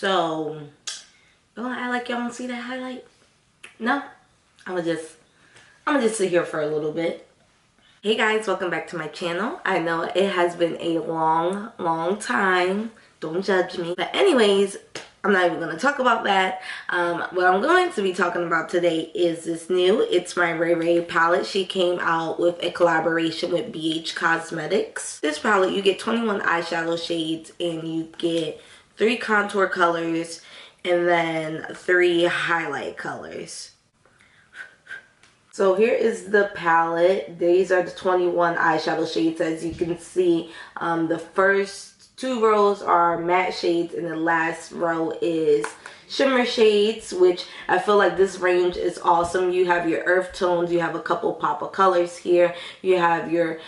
So, don't act like y'all don't see that highlight. No, I'm gonna just sit here for a little bit. Hey guys, welcome back to my channel. I know it has been a long time. Don't judge me. But anyways, I'm not even going to talk about that. What I'm going to be talking about today is this new It's My Ray Ray palette. She came out with a collaboration with Bhcosmetics. This palette, you get 21 eyeshadow shades and you get 3 contour colors and then 3 highlight colors. So here is the palette. These are the 21 eyeshadow shades. As you can see, the first 2 rows are matte shades and the last row is shimmer shades, which I feel like this range is awesome. You have your earth tones, you have a couple pop of colors here, you have your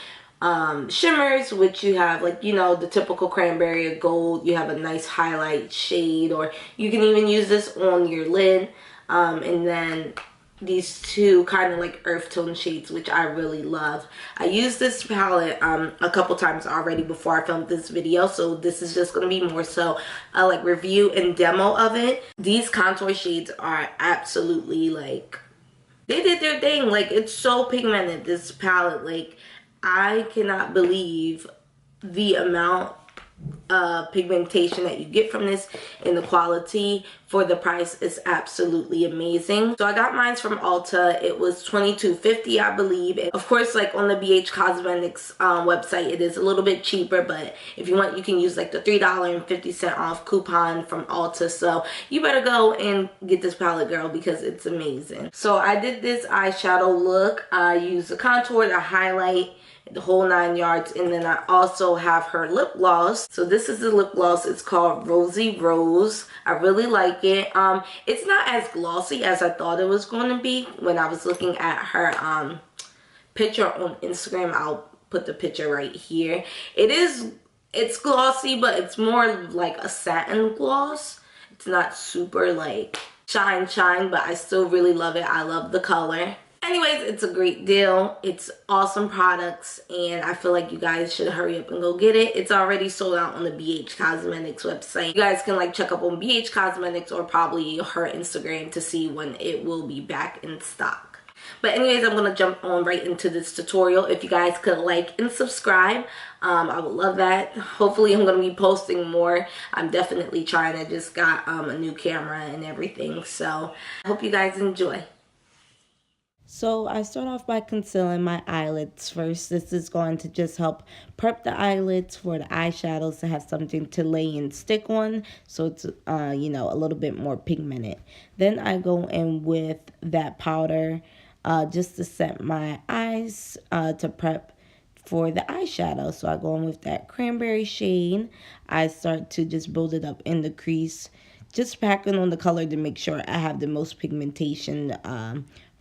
shimmers, which you have like, you know, the typical cranberry or gold. You have a nice highlight shade, or you can even use this on your lid, and then these 2 kind of like earth tone shades, which I really love. I used this palette a couple times already before I filmed this video, so this is just going to be more so a like review and demo of it. These contour shades are absolutely like, they did their thing. Like, it's so pigmented, this palette. Like, I cannot believe the amount pigmentation that you get from this, and the quality for the price is absolutely amazing. So I got mine from Ulta. It was $22.50, I believe. And of course, like on the Bhcosmetics website, it is a little bit cheaper, but if you want, you can use like the $3.50 off coupon from Ulta. So you better go and get this palette, girl, because it's amazing. So I did this eyeshadow look. I used the contour, the highlight, the whole 9 yards, and then I also have her lip gloss. So this is the lip gloss. It's called Rosy Rose. I really like it. It's not as glossy as I thought it was going to be when I was looking at her picture on Instagram. I'll put the picture right here. It's glossy, but it's more like a satin gloss. It's not super like shine, but I still really love it. I love the color. Anyways, it's a great deal. It's awesome products, and I feel like you guys should hurry up and go get it. It's already sold out on the Bhcosmetics website. You guys can like check up on Bhcosmetics or probably her Instagram to see when it will be back in stock. But anyways, I'm going to jump on right into this tutorial. If you guys could like and subscribe, I would love that. Hopefully I'm going to be posting more. I'm definitely trying. I just got a new camera and everything, so I hope you guys enjoy. So I start off by concealing my eyelids first. This is going to just help prep the eyelids for the eyeshadows to have something to lay and stick on, so it's you know, a little bit more pigmented. Then I go in with that powder just to set my eyes to prep for the eyeshadow. So I go in with that cranberry shade. I start to just build it up in the crease, just packing on the color to make sure I have the most pigmentation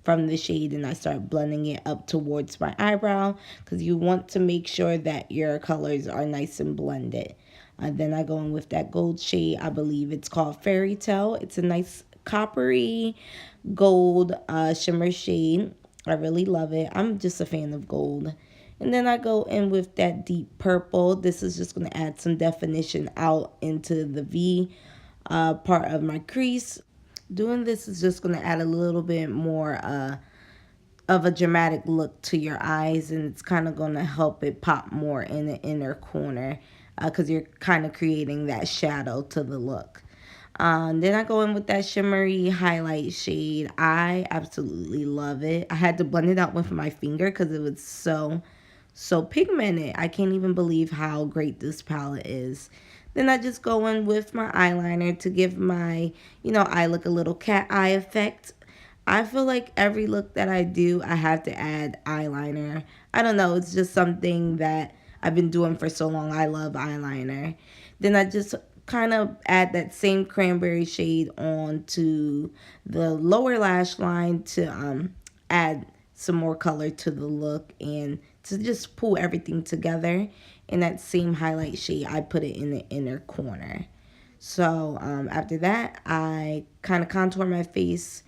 from the shade, and I start blending it up towards my eyebrow because you want to make sure that your colors are nice and blended. Then I go in with that gold shade. I believe it's called Fairy Tale. It's a nice coppery gold shimmer shade. I really love it. I'm just a fan of gold. And then I go in with that deep purple. This is just going to add some definition out into the V part of my crease. Doing this is just going to add a little bit more of a dramatic look to your eyes, and it's kind of going to help it pop more in the inner corner because you're kind of creating that shadow to the look. Then I go in with that shimmery highlight shade. I absolutely love it. I had to blend it out with my finger because it was so pigmented. I can't even believe how great this palette is. Then I just go in with my eyeliner to give my, you know, eye look a little cat eye effect. I feel like every look that I do, I have to add eyeliner. I don't know, it's just something that I've been doing for so long. I love eyeliner. Then I just kind of add that same cranberry shade onto the lower lash line to add some more color to the look and to just pull everything together. In that same highlight shade, I put it in the inner corner. So after that, I kind of contour my face.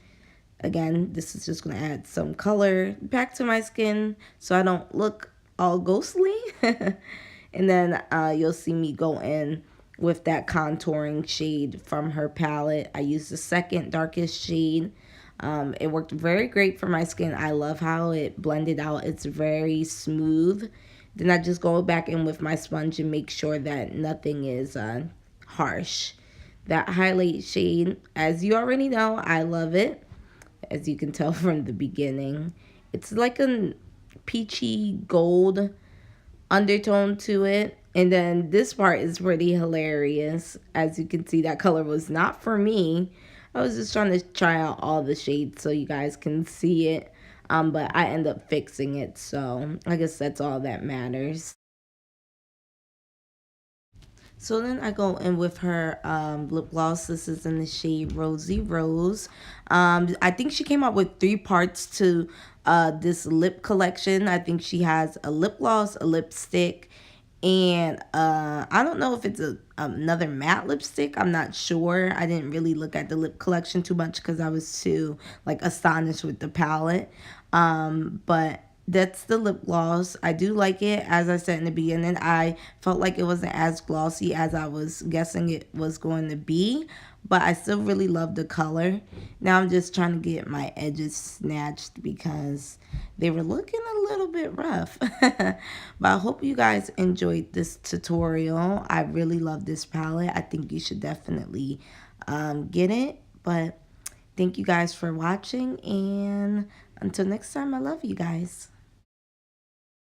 Again, this is just going to add some color back to my skin so I don't look all ghostly. And then you'll see me go in with that contouring shade from her palette. I used the second darkest shade. It worked very great for my skin. I love how it blended out. It's very smooth. Then I just go back in with my sponge and make sure that nothing is harsh. That highlight shade, as you already know, I love it. As you can tell from the beginning, it's like a peachy gold undertone to it. And then this part is pretty hilarious. As you can see, that color was not for me. I was just trying to try out all the shades so you guys can see it. But I end up fixing it, so I guess that's all that matters. So then I go in with her lip gloss. This is in the shade Rosy Rose. I think she came out with 3 parts to this lip collection. I think she has a lip gloss, a lipstick, and I don't know if it's another matte lipstick. I'm not sure. I didn't really look at the lip collection too much because I was too like astonished with the palette. But that's the lip gloss. I do like it. As I said in the beginning, I felt like it wasn't as glossy as I was guessing it was going to be, but I still really love the color. Now I'm just trying to get my edges snatched because they were looking a little bit rough. But I hope you guys enjoyed this tutorial. I really love this palette. I think you should definitely get it. But thank you guys for watching, and until next time, I love you guys.